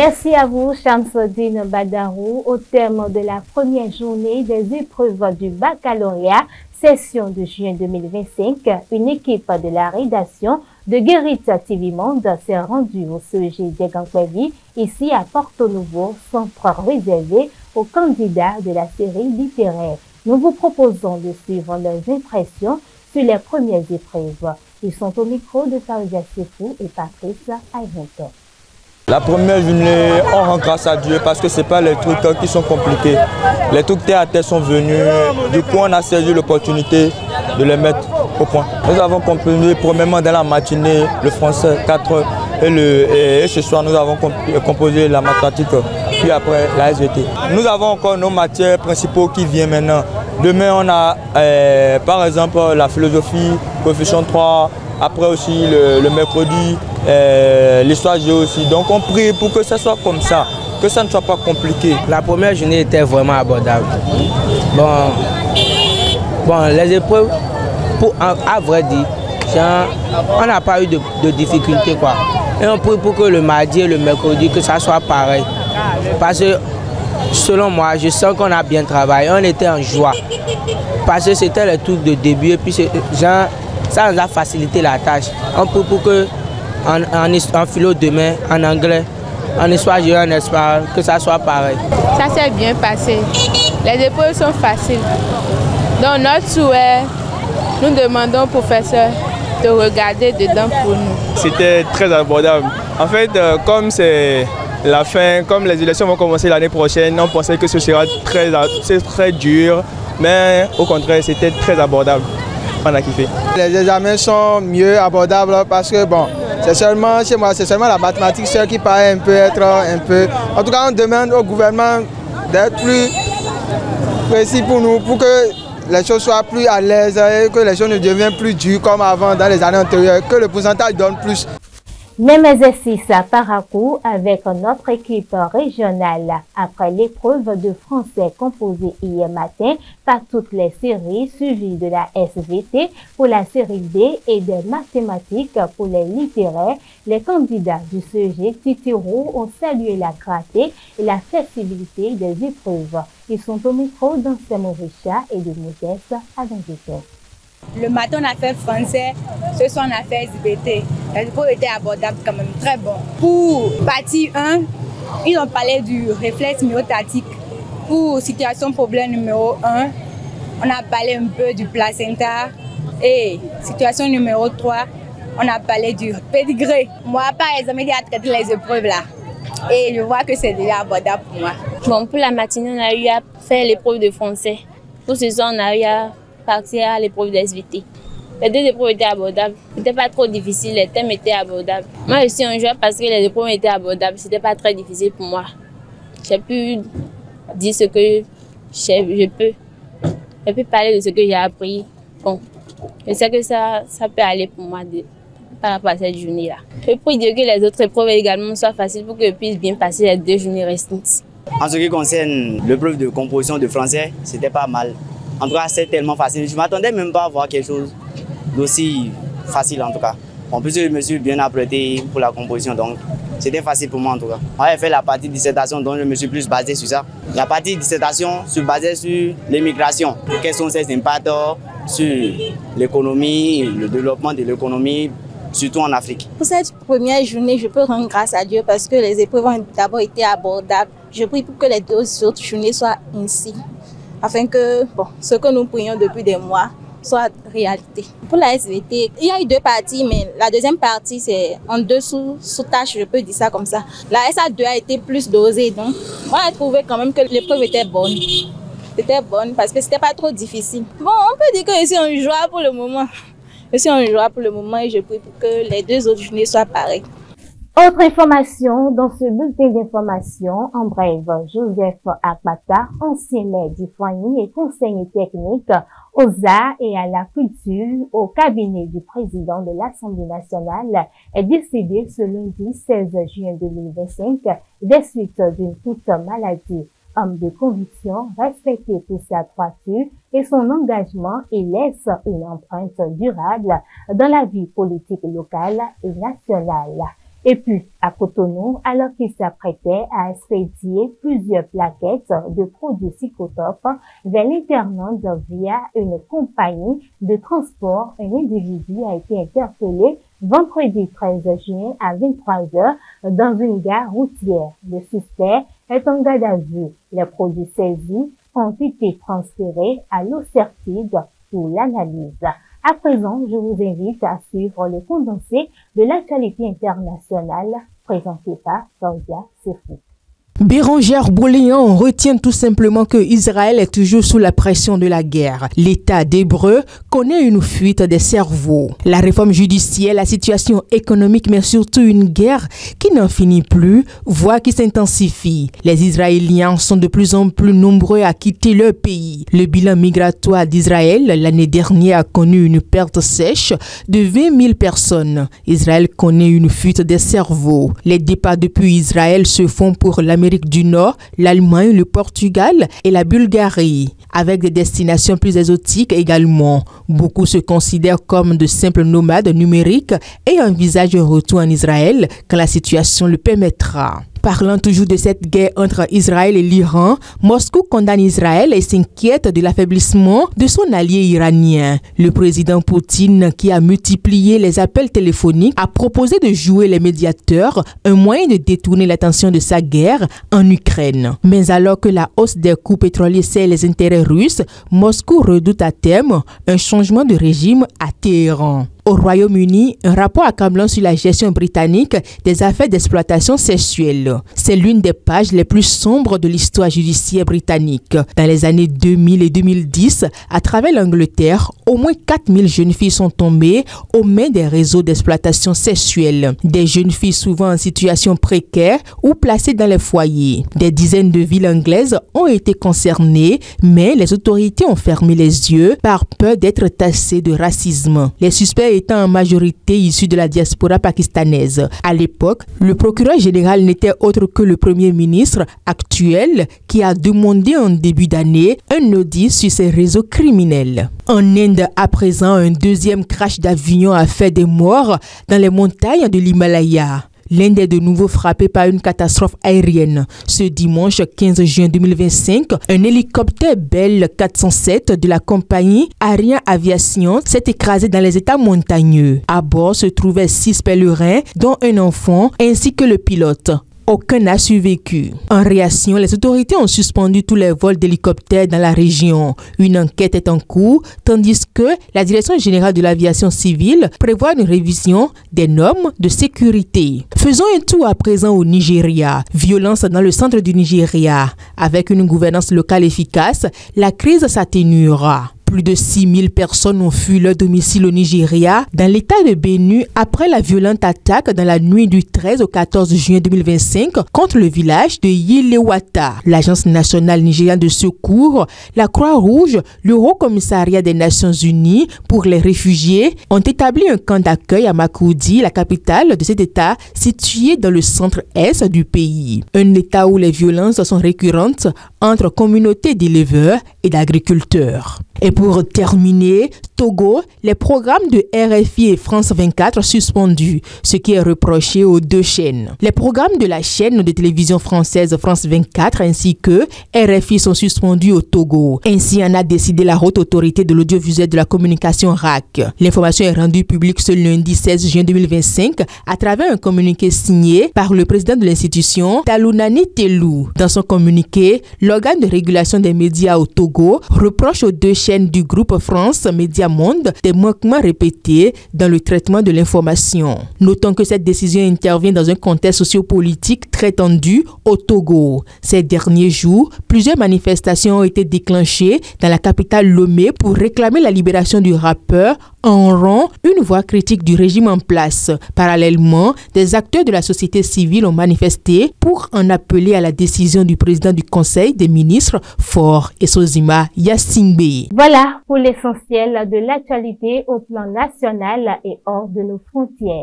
Merci à vous, Shamsuddin Badarou. Au terme de la première journée des épreuves du baccalauréat, session de juin 2025, une équipe de la rédaction de Guérite TV Monde s'est rendue au CEG d'Egankwevi, ici à Porto Novo, centre réservé aux candidats de la série littéraire. Nous vous proposons de suivre leurs impressions sur les premières épreuves. Ils sont au micro de Faoudia Sefou et Patrice Ayvonto. La première journée, on rend grâce à Dieu parce que ce n'est pas les trucs qui sont compliqués. Les trucs terre à terre sont venus, du coup on a saisi l'opportunité de les mettre au point. Nous avons composé premièrement dans la matinée le français 4 heures et ce soir nous avons composé la mathématique, puis après la SVT. Nous avons encore nos matières principales qui viennent maintenant. Demain on a par exemple la philosophie, coefficient 3, après aussi le mercredi, l'histoire géo aussi. Donc on prie pour que ça soit comme ça, que ça ne soit pas compliqué. La première journée était vraiment abordable. Bon les épreuves, à vrai dire, on n'a pas eu de difficultés quoi. Et on prie pour que le mardi et le mercredi, que ça soit pareil. Parce que selon moi, je sens qu'on a bien travaillé, on était en joie. Parce que c'était le truc de début et puis ça nous a facilité la tâche. On prie pour que en philo demain, en anglais, en histoire géo, en espagnol, que ça soit pareil. Ça s'est bien passé. Les épreuves sont faciles. Donc notre souhait, nous demandons au professeur de regarder dedans pour nous. C'était très abordable. En fait, comme c'est la fin, comme les élections vont commencer l'année prochaine, on pensait que ce sera très dur, mais au contraire, c'était très abordable. On a kiffé. Les examens sont mieux abordables parce que bon, c'est seulement chez moi, c'est seulement la mathématique seule qui paraît être un peu. En tout cas, on demande au gouvernement d'être plus précis pour nous, pour que les choses soient plus à l'aise et que les choses ne deviennent plus dures comme avant dans les années antérieures, que le pourcentage donne plus. Même exercice à Parakou avec notre équipe régionale. Après l'épreuve de français composée hier matin par toutes les séries suivies de la SVT pour la série D et des mathématiques pour les littéraires, les candidats du CEG Titiro ont salué la clarté et la flexibilité des épreuves. Ils sont au micro d'Ancien Mauricia et de Modeste Adangeton. Le matin, on a fait français, ce soir, on a fait SVT. Les épreuves étaient abordables quand même, très bon. Pour partie 1, ils ont parlé du réflexe myotatique. Pour situation problème numéro 1, on a parlé un peu du placenta. Et situation numéro 3, on a parlé du pédigré. Moi, par exemple, j'ai traité les épreuves là. Et je vois que c'est déjà abordable pour moi. Bon, pour la matinée, on a eu à faire l'épreuve de français. Pour ce soir, on a eu à partir à l'épreuve de SVT. Les deux épreuves étaient abordables. C'était pas trop difficile, les thèmes étaient abordables. Moi, je suis en joie parce que les épreuves étaient abordables. C'était pas très difficile pour moi. J'ai pu dire ce que je peux. J'ai pu parler de ce que j'ai appris. Bon, je sais que ça peut aller pour moi par rapport à cette journée-là. Je prie Dieu que les autres épreuves également soient faciles pour que je puisse bien passer les 2 journées restantes. En ce qui concerne l'épreuve de composition de français, c'était pas mal. En tout cas, c'est tellement facile. Je ne m'attendais même pas à voir quelque chose d'aussi facile en tout cas. En plus, je me suis bien apprêté pour la composition, donc c'était facile pour moi en tout cas. J'ai fait la partie dissertation, donc je me suis plus basé sur ça. La partie dissertation se basait sur l'immigration. Quels sont ses impacts sur l'économie, le développement de l'économie, surtout en Afrique. Pour cette première journée, je peux rendre grâce à Dieu parce que les épreuves ont d'abord été abordables. Je prie pour que les 2 autres journées soient ainsi, afin que ce que nous prions depuis des mois soit réalité. Pour la SVT, il y a eu 2 parties, mais la deuxième partie, c'est en 2 sous-tâches, je peux dire ça comme ça. La SA2 a été plus dosée, donc moi, j'ai trouvé quand même que l'épreuve était bonne. C'était bonne parce que c'était pas trop difficile. Bon, on peut dire que je suis en joie pour le moment. Je suis en joie pour le moment et je prie pour que les 2 autres journées soient pareilles. Autre information dans ce bulletin d'information, en bref, Joseph Akpata, ancien maire du Foigny et conseiller technique aux arts et à la culture au cabinet du président de l'Assemblée nationale, est décédé ce lundi 16 juin 2025 des suites d'une courte maladie. Homme de conviction, respecté pour sa droiture et son engagement, il laisse une empreinte durable dans la vie politique locale et nationale. Et puis, à Cotonou, alors qu'il s'apprêtait à expédier plusieurs plaquettes de produits psychotropes vers l'internaute via une compagnie de transport, un individu a été interpellé vendredi 13 juin à 23h dans une gare routière. Le suspect est en garde à vue. Les produits saisis ont été transférés à l'OCERTID pour l'analyse. À présent, je vous invite à suivre le condensé de l'actualité internationale présenté par Claudia Sefou. Bérangère Boléan retient tout simplement que Israël est toujours sous la pression de la guerre. L'État d'Hébreu connaît une fuite des cerveaux. La réforme judiciaire, la situation économique, mais surtout une guerre qui n'en finit plus, voire qui s'intensifie. Les Israéliens sont de plus en plus nombreux à quitter leur pays. Le bilan migratoire d'Israël l'année dernière a connu une perte sèche de 20 000 personnes. Israël connaît une fuite des cerveaux. Les départs depuis Israël se font pour l'Amérique du Nord, l'Allemagne, le Portugal et la Bulgarie, avec des destinations plus exotiques également. Beaucoup se considèrent comme de simples nomades numériques et envisagent un retour en Israël quand la situation le permettra. Parlant toujours de cette guerre entre Israël et l'Iran, Moscou condamne Israël et s'inquiète de l'affaiblissement de son allié iranien. Le président Poutine, qui a multiplié les appels téléphoniques, a proposé de jouer les médiateurs, un moyen de détourner l'attention de sa guerre en Ukraine. Mais alors que la hausse des coûts pétroliers serre les intérêts russes, Moscou redoute à terme un changement de régime à Téhéran. Au Royaume-Uni, un rapport accablant sur la gestion britannique des affaires d'exploitation sexuelle. C'est l'une des pages les plus sombres de l'histoire judiciaire britannique. Dans les années 2000 et 2010, à travers l'Angleterre, au moins 4000 jeunes filles sont tombées aux mains des réseaux d'exploitation sexuelle. Des jeunes filles souvent en situation précaire ou placées dans les foyers. Des dizaines de villes anglaises ont été concernées, mais les autorités ont fermé les yeux par peur d'être taxées de racisme. Les suspects étant en majorité issus de la diaspora pakistanaise. À l'époque, le procureur général n'était autre que le premier ministre actuel qui a demandé en début d'année un audit sur ces réseaux criminels. En Inde, à présent, un deuxième crash d'avion a fait des morts dans les montagnes de l'Himalaya. L'Inde est de nouveau frappée par une catastrophe aérienne. Ce dimanche 15 juin 2025, un hélicoptère Bell 407 de la compagnie Aryan Aviation s'est écrasé dans les États montagneux. À bord se trouvaient 6 pèlerins, dont un enfant, ainsi que le pilote. Aucun n'a survécu. En réaction, les autorités ont suspendu tous les vols d'hélicoptères dans la région. Une enquête est en cours, tandis que la Direction générale de l'aviation civile prévoit une révision des normes de sécurité. Faisons un tour à présent au Nigeria. Violence dans le centre du Nigeria. Avec une gouvernance locale efficace, la crise s'atténuera. Plus de 6000 personnes ont fui leur domicile au Nigeria, dans l'état de Benue, après la violente attaque dans la nuit du 13 au 14 juin 2025 contre le village de Yelewata. L'Agence nationale nigériane de secours, la Croix-Rouge, le Haut Commissariat des Nations Unies pour les réfugiés ont établi un camp d'accueil à Makurdi, la capitale de cet état situé dans le centre-est du pays. Un état où les violences sont récurrentes entre communautés d'éleveurs et d'agriculteurs. Et pour terminer, Togo, les programmes de RFI et France 24 suspendus, ce qui est reproché aux deux chaînes. Les programmes de la chaîne de télévision française France 24 ainsi que RFI sont suspendus au Togo. Ainsi en a décidé la Haute Autorité de l'Audiovisuel de la Communication RAC. L'information est rendue publique ce lundi 16 juin 2025 à travers un communiqué signé par le président de l'institution, Talounani Telou. Dans son communiqué, l'organe de régulation des médias au Togo reproche aux deux chaînes du groupe France Média Monde des manquements répétés dans le traitement de l'information. Notons que cette décision intervient dans un contexte sociopolitique très tendu au Togo. Ces derniers jours, plusieurs manifestations ont été déclenchées dans la capitale Lomé pour réclamer la libération du rappeur en rend une voix critique du régime en place. Parallèlement, des acteurs de la société civile ont manifesté pour en appeler à la décision du président du Conseil des ministres, Faure Essozima Yasingbe. Voilà pour l'essentiel de l'actualité au plan national et hors de nos frontières.